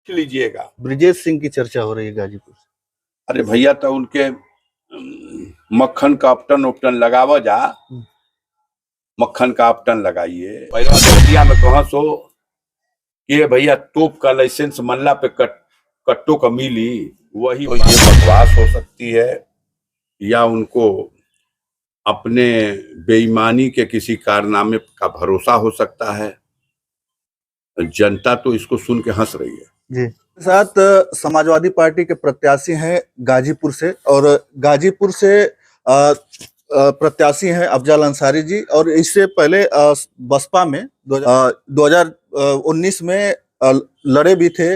लीजिएगा। ब्रिजेश सिंह की चर्चा हो रही है गाजीपुर से। अरे भैया, तो उनके मक्खन का अपटन उपटन लगावा जा, मक्खन का अपटन लगाइए। पहला दतिया में कहा सो ये भैया तोप का लाइसेंस मल्ला पे कट्टो का मिली, वही ये बकवास हो सकती है, या उनको अपने बेईमानी के किसी कारनामे का भरोसा हो सकता है। जनता तो इसको सुन के हंस रही है। जी, साथ समाजवादी पार्टी के प्रत्याशी हैं गाजीपुर से, और गाजीपुर से प्रत्याशी हैं अफजल अंसारी जी, और इससे पहले बसपा में 2019 में लड़े भी थे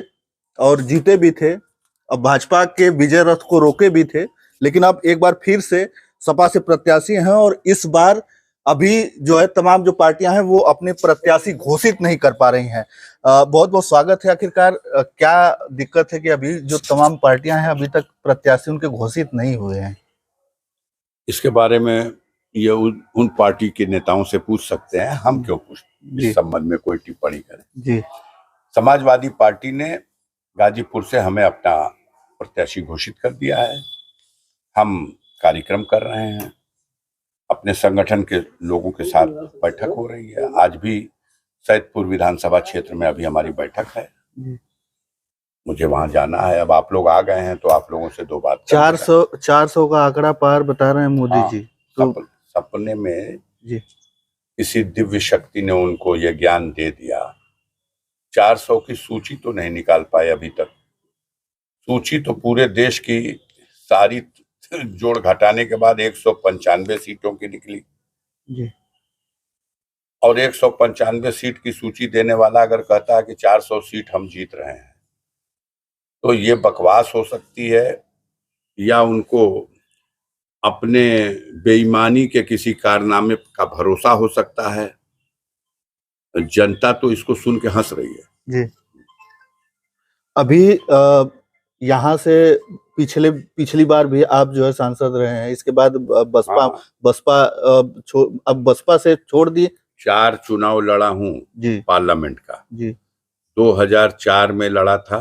और जीते भी थे, अब भाजपा के विजय रथ को रोके भी थे, लेकिन अब एक बार फिर से सपा से प्रत्याशी हैं, और इस बार अभी जो है तमाम जो पार्टियां हैं वो अपने प्रत्याशी घोषित नहीं कर पा रही हैं। बहुत बहुत स्वागत है। आखिरकार क्या दिक्कत है कि अभी जो तमाम पार्टियां हैं अभी तक प्रत्याशी उनके घोषित नहीं हुए हैं? इसके बारे में ये उन पार्टी के नेताओं से पूछ सकते हैं, हम क्यों पूछते इस संबंध में कोई टिप्पणी करें। जी, समाजवादी पार्टी ने गाजीपुर से हमें अपना प्रत्याशी घोषित कर दिया है। हम कार्यक्रम कर रहे हैं, अपने संगठन के लोगों के साथ बैठक हो रही है। आज भी सैदपुर विधानसभा क्षेत्र में अभी हमारी बैठक है, मुझे वहां जाना है। अब आप लोग आ गए हैं तो आप लोगों से दो बात। 400 का आंकड़ा पार बता रहे हैं मोदी जी। तो सपने में जी किसी दिव्य शक्ति ने उनको ये ज्ञान दे दिया। 400 की सूची तो नहीं निकाल पाए अभी तक। सूची तो पूरे देश की सारी जोड़ घटाने के बाद 195 सीटों की निकली जी, और 195 सीट की सूची देने वाला अगर कहता है कि 400 सीट हम जीत रहे हैं, तो ये बकवास हो सकती है, या उनको अपने बेईमानी के किसी कारनामे का भरोसा हो सकता है। जनता तो इसको सुन के हंस रही है। जी, अभी यहाँ से पिछली बार भी आप जो है सांसद रहे हैं, इसके बाद बसपा अब बसपा से छोड़ दिए। 4 चुनाव लड़ा हूँ जी, पार्लियामेंट का जी, 2004 में लड़ा था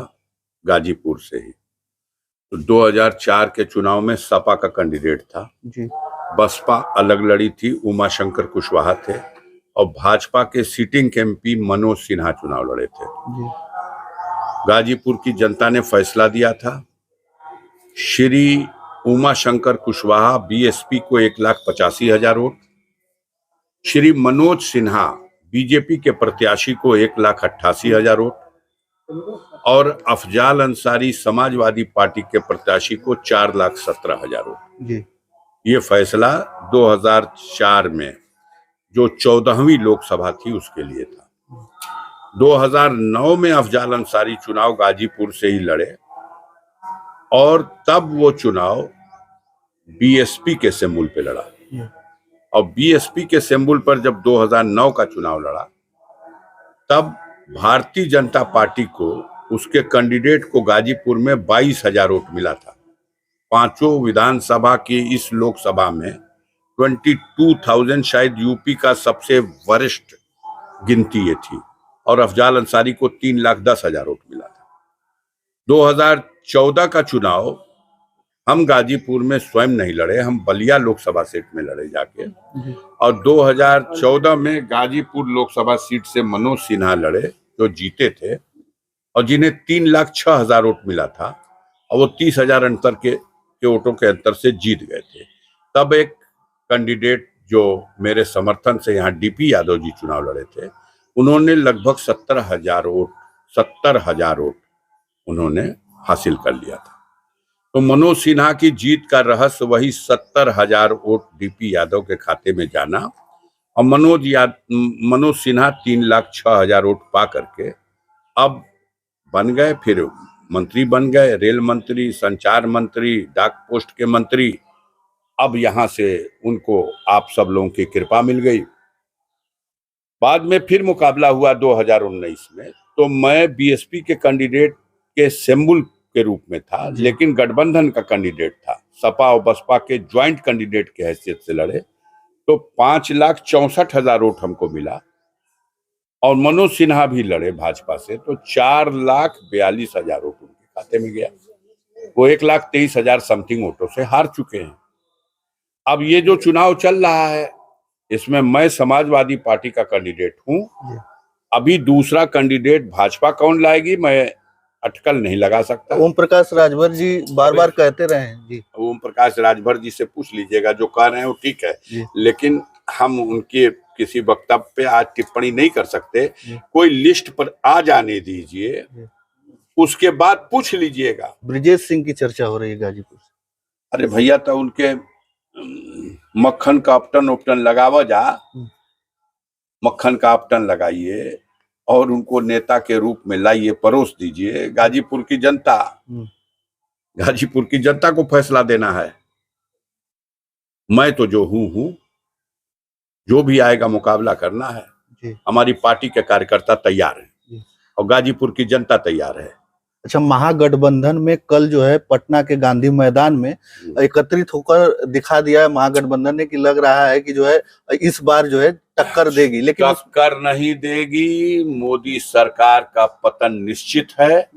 गाजीपुर से ही। तो 2004 के चुनाव में सपा का कैंडिडेट था जी, बसपा अलग लड़ी थी, उमाशंकर कुशवाहा थे, और भाजपा के सिटिंग एमपी मनोज सिन्हा चुनाव लड़े थे जी। गाजीपुर की जनता ने फैसला दिया था, श्री उमाशंकर कुशवाहा बीएसपी को 1,85,000 वोट, श्री मनोज सिन्हा बीजेपी के प्रत्याशी को 1,88,000 वोट, और अफजाल अंसारी समाजवादी पार्टी के प्रत्याशी को 4,17,000 वोट जी। ये फैसला 2004 में जो 14वीं लोकसभा थी उसके लिए था। 2009 में अफजाल अंसारी चुनाव गाजीपुर से ही लड़े, और तब वो चुनाव बीएसपी के सिंबल पे लड़ा, और बीएसपी के सिंबल पर जब 2009 का चुनाव लड़ा, तब भारतीय जनता पार्टी को उसके कैंडिडेट को गाजीपुर में 22,000 वोट मिला था। पांचों विधानसभा की इस लोकसभा में 22,000 शायद यूपी का सबसे वरिष्ठ गिनती ये थी, और अफजाल अंसारी को 3,10,000 वोट मिला था। 2014 का चुनाव हम गाजीपुर में स्वयं नहीं लड़े, हम बलिया लोकसभा सीट में लड़े जाके, और 2014 में गाजीपुर लोकसभा सीट से मनोज सिन्हा लड़े जो जीते थे, और जिन्हें 3,06,000 वोट मिला था, और वो 30,000 अंतर के वोटों के अंतर से जीत गए थे। तब एक कैंडिडेट जो मेरे समर्थन से यहाँ डीपी यादव जी चुनाव लड़े थे, उन्होंने लगभग 70,000 वोट उन्होंने हासिल कर लिया था। तो मनोज सिन्हा की जीत का रहस्य वही 70,000 वोट डीपी यादव के खाते में जाना, और मनोज सिन्हा 3,06,000 वोट पा करके अब बन गए, फिर मंत्री बन गए, रेल मंत्री, संचार मंत्री, डाक पोस्ट के मंत्री। अब यहां से उनको आप सब लोगों की कृपा मिल गई। बाद में फिर मुकाबला हुआ 2019 में, तो मैं बीएसपी के कैंडिडेट के सिंबल के रूप में था, लेकिन गठबंधन का कैंडिडेट था, सपा और बसपा के ज्वाइंट कैंडिडेट के हैसियत से लड़े, तो 5,64,000 वोट हमको मिला। और मनोज सिन्हा भी लड़े भाजपा से, तो 4,42,000 वोट उनके खाते में गया। वो 1,23,000 समथिंग वोटों से हार चुके हैं। अब ये जो चुनाव चल रहा है, इसमें मैं समाजवादी पार्टी का कैंडिडेट हूं। अभी दूसरा कैंडिडेट भाजपा कौन लाएगी, मैं अटकल नहीं लगा सकता। ओम प्रकाश राजभर जी बार बार कहते रहे हैं जी। ओम प्रकाश राजभर जी से पूछ लीजिएगा, जो कह रहे हैं वो ठीक है, जी। लेकिन हम उनके किसी वक्तव्य पे आज टिप्पणी नहीं कर सकते। कोई लिस्ट पर आ जाने दीजिए, उसके बाद पूछ लीजिएगा। ब्रिजेश सिंह की चर्चा हो रही है गाजीपुर से। अरे भैया, तो उनके मक्खन का अपटन लगावा जा, मक्खन का अपटन लगाइए और उनको नेता के रूप में लाइए, परोस दीजिए। गाजीपुर की जनता को फैसला देना है। मैं तो जो हूं, जो भी आएगा मुकाबला करना है जी। हमारी पार्टी के कार्यकर्ता तैयार हैं और गाजीपुर की जनता तैयार है। अच्छा, महागठबंधन में कल जो है पटना के गांधी मैदान में एकत्रित होकर दिखा दिया है महागठबंधन ने कि लग रहा है कि जो है इस बार जो है टक्कर देगी, लेकिन टक्कर नहीं देगी। मोदी सरकार का पतन निश्चित है।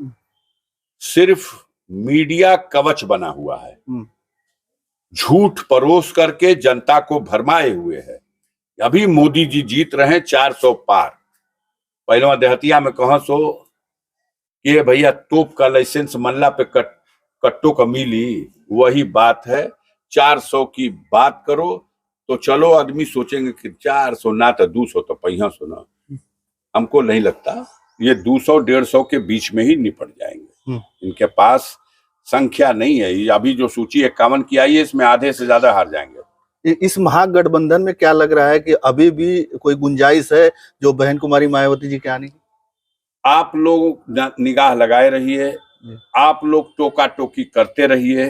सिर्फ मीडिया कवच बना हुआ है, झूठ परोस करके जनता को भरमाए हुए है। अभी मोदी जी जीत रहे हैं 400 पार। पहलवा देहतिया में कहा सो ये भैया तोप का लाइसेंस मल्ला पे कट्टो का मिली, वही बात है। 400 की बात करो तो चलो आदमी सोचेंगे कि 400 ना तो 200 तो पहिया सुना। हमको नहीं लगता ये 200-150 के बीच में ही निपट जाएंगे। इनके पास संख्या नहीं है। अभी जो सूची 51 की आई है, इसमें आधे से ज्यादा हार जाएंगे। इस महागठबंधन में क्या लग रहा है कि अभी भी कोई गुंजाइश है जो बहन कुमारी मायावती जी के आने की? आप लोग निगाह लगाए रहिए, आप लोग टोका टोकी करते रहिए,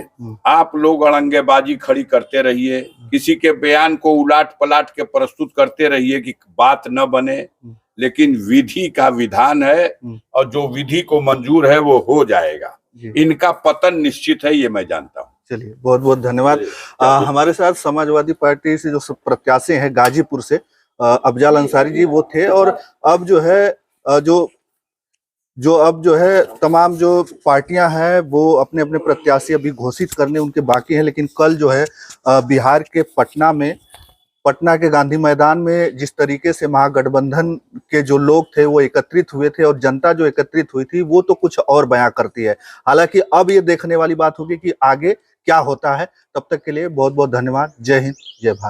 आप लोग अड़ंगेबाजी खड़ी करते रहिए, किसी के बयान को उलाट पलाट के प्रस्तुत करते रहिए कि बात न बने। लेकिन विधि का विधान है और जो विधि को मंजूर है वो हो जाएगा। इनका पतन निश्चित है, ये मैं जानता हूँ। चलिए, बहुत बहुत धन्यवाद। हमारे साथ समाजवादी पार्टी से जो प्रत्याशी हैं गाजीपुर से अफजल अंसारी जी वो थे, और अब जो है अब जो है तमाम जो पार्टियां हैं वो अपने अपने प्रत्याशी अभी घोषित करने उनके बाकी हैं। लेकिन कल जो है बिहार के पटना के गांधी मैदान में जिस तरीके से महागठबंधन के जो लोग थे वो एकत्रित हुए थे और जनता जो एकत्रित हुई थी वो तो कुछ और बयां करती है। हालांकि अब ये देखने वाली बात होगी कि आगे क्या होता है। तब तक के लिए बहुत बहुत धन्यवाद। जय हिंद, जय भारत।